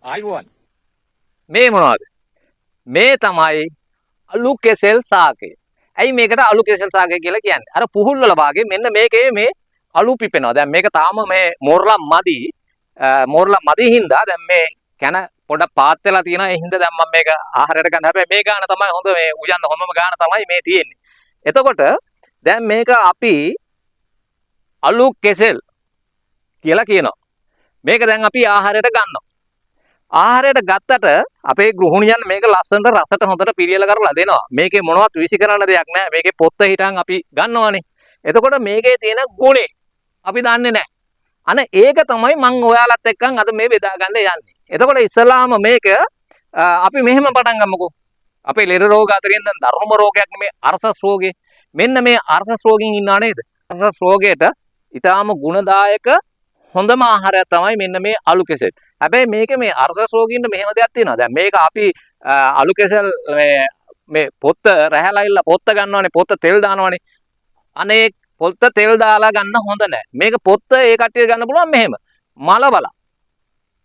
ආයුවන් මේ මොනවද? මේ තමයි අලු කෙසෙල් සාකය. ඇයි මේකට අලු කෙසෙල් සාකය කියලා කියන්නේ? අර පුහුල් වල වාගේ මෙන්න මේකේ මේ අලු පිපෙනවා. දැන් මේක තාම මේ මෝරලා මදි හින්දා දැන් මේ කන පොඩ පාත් වෙලා තියෙනවා. ඒ හින්දා දැන් මම මේක ආහාරයට ගන්න. හැබැයි මේ ගාන තමයි හොඳ මේ උයන්න හොඳම ගාන තමයි මේ තියෙන්නේ. එතකොට දැන් මේක අපි අලු කෙසෙල් කියලා කියනවා. මේක දැන් අපි ආහාරයට ගන්නවා. ආහාරයට ගත්තට අපේ ගෘහණියන් මේක ලස්සනට රසට හොඳට පිළියෙල කරලා දෙනවා. මේකේ මොනවත් විසි කරන්න දෙයක් නැහැ. මේකේ පොත්ත හිටන් අපි ගන්නවානේ. එතකොට මේකේ තියෙන ගුණේ අපි දන්නේ නැහැ. අනේ ඒක තමයි මම ඔයාලත් එක්කන් අද මේ බෙදා ගන්න යන්නේ. එතකොට ඉස්සලාම මේක අපි මෙහෙම පටන් ගමුකෝ. අපේ ලෙඩ රෝග අතරින් දැන් ධර්ම රෝගයක් නෙමේ අර්ශස් රෝගේ. මෙන්න මේ අර්ශස් රෝගින් ඉන්නා නේද? අර්ශස් රෝගයට ඊටාම ගුණදායක හොඳම ආහාරයක් තමයි මෙන්න මේ අලු කෙසෙල්. හැබැයි මේකේ මේ අර්ශස් රෝගීන්ට මෙහෙම දෙයක් තියෙනවා. දැන් මේක අපි අලු කෙසෙල් මේ පොත්ත රැහැලා පොත්ත ගන්නවානේ, පොත්ත තෙල් දානවානේ. අනේ පොත්ත තෙල් දාලා ගන්න හොඳ නැහැ. මේක පොත්ත ඒ කට්ටිය ගන්න පුළුවන් මෙහෙම. මලවලා.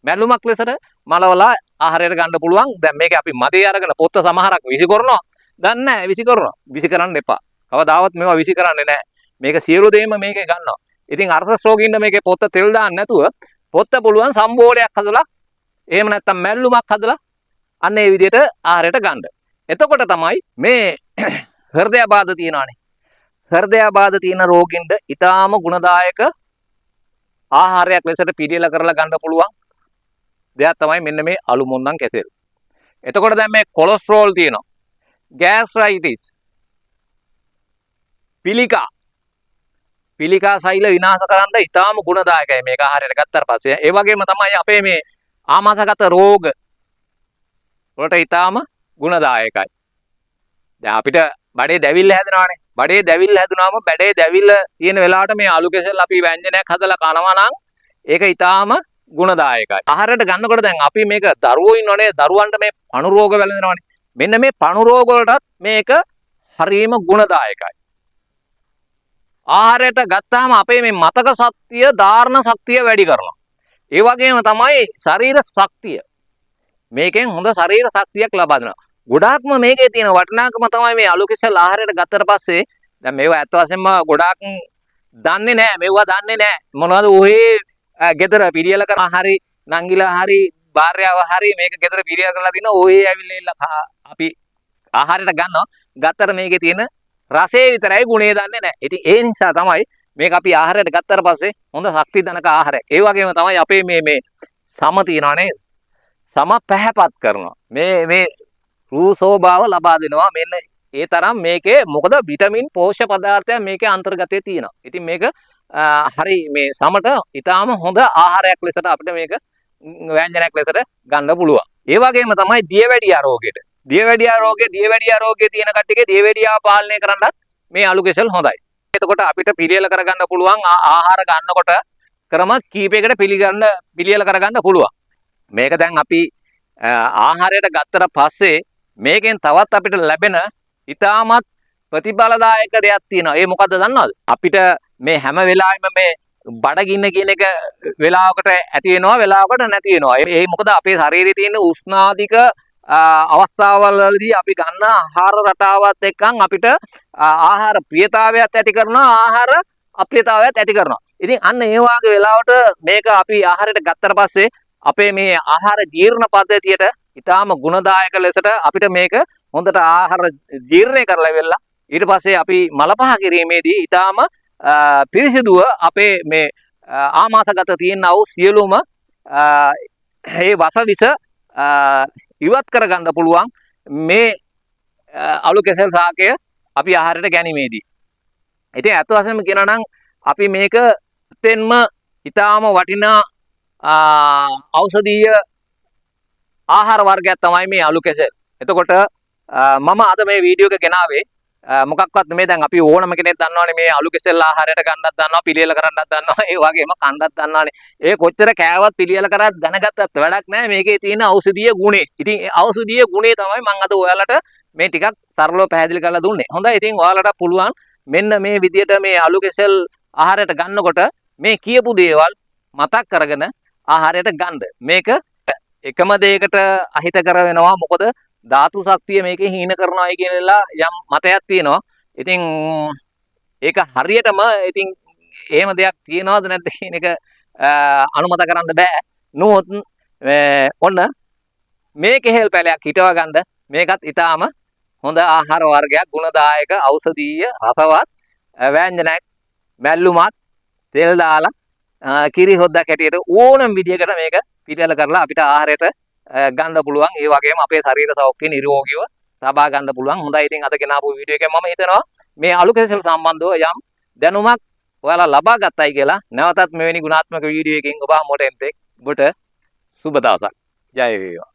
බැලුමක් ලෙසට මලවලා ආහාරයට ගන්න පුළුවන්. දැන් මේක අපි මදේ අරගෙන පොත්ත සමහරක් විසි කරනවා. දන්නේ නැහැ විසි කරනවා. විසි කරන්න එපා. කවදාවත් මේවා විසි කරන්නේ නැහැ. මේක සියලු දේම මේකේ ගන්නවා. ඉතින් අර්ශස් රෝගීන්ට මේකේ පොත්ත තෙල් දාන්න නැතුව පොත්ත පුළුවන් සම්බෝලයක් හදලා එහෙම නැත්නම් මැල්ලුමක් හදලා අන්න ඒ විදිහට ආහාරයට ගන්න. එතකොට තමයි මේ හෘදයාබාධ තියෙනවානේ. හෘදයාබාධ තියෙන රෝගීන්ට ඊටාම ගුණදායක ආහාරයක් ලෙසට පිළියෙල කරලා ගන්න පුළුවන් දෙයක් තමයි මෙන්න මේ අලු මොන්දන් කෙසෙල්. එතකොට දැන් මේ කොලෙස්ටරෝල් තියෙනවා. ગેස්ට්‍රයිටිස්. පිළිකා සෛල විනාශ කරන්න ඉතාම ගුණදායකයි මේක ආහාරයට ගත්තාට පස්සේ. ඒ වගේම තමයි අපේ මේ ආමාශයගත රෝග වලට ඉතාම ගුණදායකයි. දැන් අපිට බඩේ දැවිල්ල හැදෙනවානේ. බඩේ දැවිල්ල හැදුනාම බඩේ දැවිල්ල තියෙන වෙලාවට මේ අලු කෙසෙල් අපි ව්‍යංජනයක් හදලා කනවා නම් ඒක ඉතාම ගුණදායකයි. ආහාරයට ගන්නකොට දැන් අපි මේක දරුවෝ ඉන්නවනේ, දරුවන්ට මේ පණු රෝග වැළඳෙනවානේ. මෙන්න මේ පණු රෝග වලටත් මේක හරිම ගුණදායකයි. ආහාරයට ගත්තාම අපේ මේ මතක ශක්තිය, ධාරණ ශක්තිය වැඩි කරනවා. ඒ වගේම තමයි ශරීර ශක්තිය. මේකෙන් හොඳ ශරීර ශක්තියක් ලබා දෙනවා. ගොඩාක්ම මේකේ තියෙන වටිනාකම තමයි මේ අලු කෙසෙල් ආහාරයට ගත්තට පස්සේ දැන් මේවා ඇත්ත වශයෙන්ම ගොඩාක් දන්නේ නැහැ. මේවා දන්නේ නැහැ. මොනවද ඔහේ ගෙදර පිළියෙල කරන හරි නංගිලා හරි භාර්යාව හරි මේක ගෙදර පිළියෙල කරලා දින ඔහේ ඇවිල්ලා අපි ආහාරයට ගන්නවා. ගත්තට මේකේ තියෙන රසයේ විතරයි ගුණේ දන්නේ නැහැ. ඉතින් ඒ නිසා තමයි මේක අපි ආහාරයට ගත්තට පස්සේ හොඳ ශක්ති දනක ආහාරය. ඒ වගේම තමයි අපේ මේ සම තියනවා නේද? සම පැහැපත් කරනවා. මේ රූසෝභාව ලබා දෙනවා. මෙන්න ඒ තරම් මේකේ මොකද විටමින් පෝෂ්‍ය පදාර්ථයන් මේකේ අන්තර්ගතයේ තියෙනවා. ඉතින් මේක හරි මේ සමට ඊටාම හොඳ ආහාරයක් ලෙසට අපිට මේක ව්‍යංජනයක් ලෙසට ගන්න පුළුවන්. ඒ වගේම තමයි දියවැඩියා රෝගයට. දියවැඩියා රෝගයේ තියෙන කට්ටියගේ දියවැඩියාව පාලනය කරන්නත් මේ අලු කෙසෙල් හොඳයි. එතකොට අපිට පිළියෙල කරගන්න පුළුවන් ආහාර ගන්නකොට ක්‍රම කීපයකට පිළියෙල කරගන්න පුළුවන්. මේක දැන් අපි ආහාරයට ගත්තට පස්සේ මේකෙන් තවත් අපිට ලැබෙන ඉතාමත් ප්‍රතිඵලදායක දෙයක් තියෙනවා. ඒ මොකද්ද දන්නවද? අපිට මේ හැම වෙලාවෙම මේ බඩගින්න කියන එක වෙලාවකට ඇති වෙනවා, වෙලාවකට නැති වෙනවා. ඒ මොකද අපේ ශරීරයේ තියෙන උෂ්ණාධික අවස්ථාවවලදී අපි ගන්න ආහාර රටාවත් එක්කන් අපිට ආහාර ප්‍රියතාවයත් ඇති කරනවා, ආහාර අප්‍රියතාවයත් ඇති කරනවා. ඉතින් අන්න ඒ වගේ වෙලාවට මේක අපි ආහාරයට ගත්තට පස්සේ අපේ මේ ආහාර ජීර්ණ පද්ධතියට ඊටාම ගුණදායක ලෙසට අපිට මේක හොඳට ආහාර ජීර්ණය කරලා වෙලා ඊට පස්සේ අපි මල පහ කිරීමේදී ඊටාම පිරිසිදුව අපේ මේ ආමාශගත තියෙනා වූ සියලුම ඒ වසවිස ඉවත් කරගන්න පුළුවන් මේ අලු කෙසෙල් සාකය අපි ආහාරයට ගැනීමේදී. ඉතින් අත් වශයෙන්ම කියනවා නම් අපි මේක දෙන්ම ඊටාම වටිනා ඖෂධීය ආහාර වර්ගයක් තමයි මේ අලු කෙසෙල්. එතකොට මම අද මේ වීඩියෝ එක ගෙනාවේ මොකක්වත් නෙමෙයි. දැන් අපි ඕනම කෙනෙක් දන්නවනේ මේ අලු කෙසෙල් ආහාරයට ගන්නත් දන්නවා, පිළියෙල කරන්නත් දන්නවා, ඒ වගේම කන්නත් දන්නවනේ. ඒ කොච්චර කෑවත් පිළියෙල කරත් දැනගත්තත් වැඩක් නැහැ මේකේ තියෙන ඖෂධීය ගුණේ. ඉතින් ඒ ඖෂධීය ගුණේ තමයි මම අද ඔයාලට මේ ටිකක් සරලව පැහැදිලි කරලා දුන්නේ. හොඳයි. ඉතින් ඔයාලට පුළුවන් මෙන්න මේ විදියට මේ අලු කෙසෙල් ආහාරයට ගන්නකොට මේ කියපු දේවල් මතක් කරගෙන ආහාරයට ගන්න. මේක එකම දෙයකට අහිත කර වෙනවා. මොකද ධාතු ශක්තිය මේකේ හීන කරනවායි කියලා යම් මතයක් තියෙනවා. ඉතින් ඒක හරියටම ඉතින් එහෙම දෙයක් තියනවද නැද්ද කියන එක අනුමත කරන්න බෑ. නමුත් ඔන්න මේ කෙහෙල් පැලයක් හිටව ගන්න මේකත් ඊටාම හොඳ ආහාර වර්ගයක්, ගුණදායක, ඖෂධීය, රසවත් ව්‍යංජනයක්, මැල්ලුමක් තෙල් දාලා කිරි හොද්දක් හැටියට ඕනම විදියකට මේක පිළියෙල කරලා අපිට ආහාරයට ගන්න පුළුවන්. ඒ වගේම අපේ ශරීර සෞඛ්‍ය නිරෝගීව තබා ගන්න පුළුවන්. හොඳයි. ඉතින් අද ගෙනාපු වීඩියෝ එකෙන් මම හිතනවා මේ අලු කෙසෙල් සම්බන්ධව යම් දැනුමක් ඔයාලා ලබා ගත්තයි කියලා. නැවතත් මෙවැනි ගුණාත්මක වීඩියෝ එකකින් ඔබ හමුවට එන්න ඔබට සුබ දවසක්. ජය වේවා.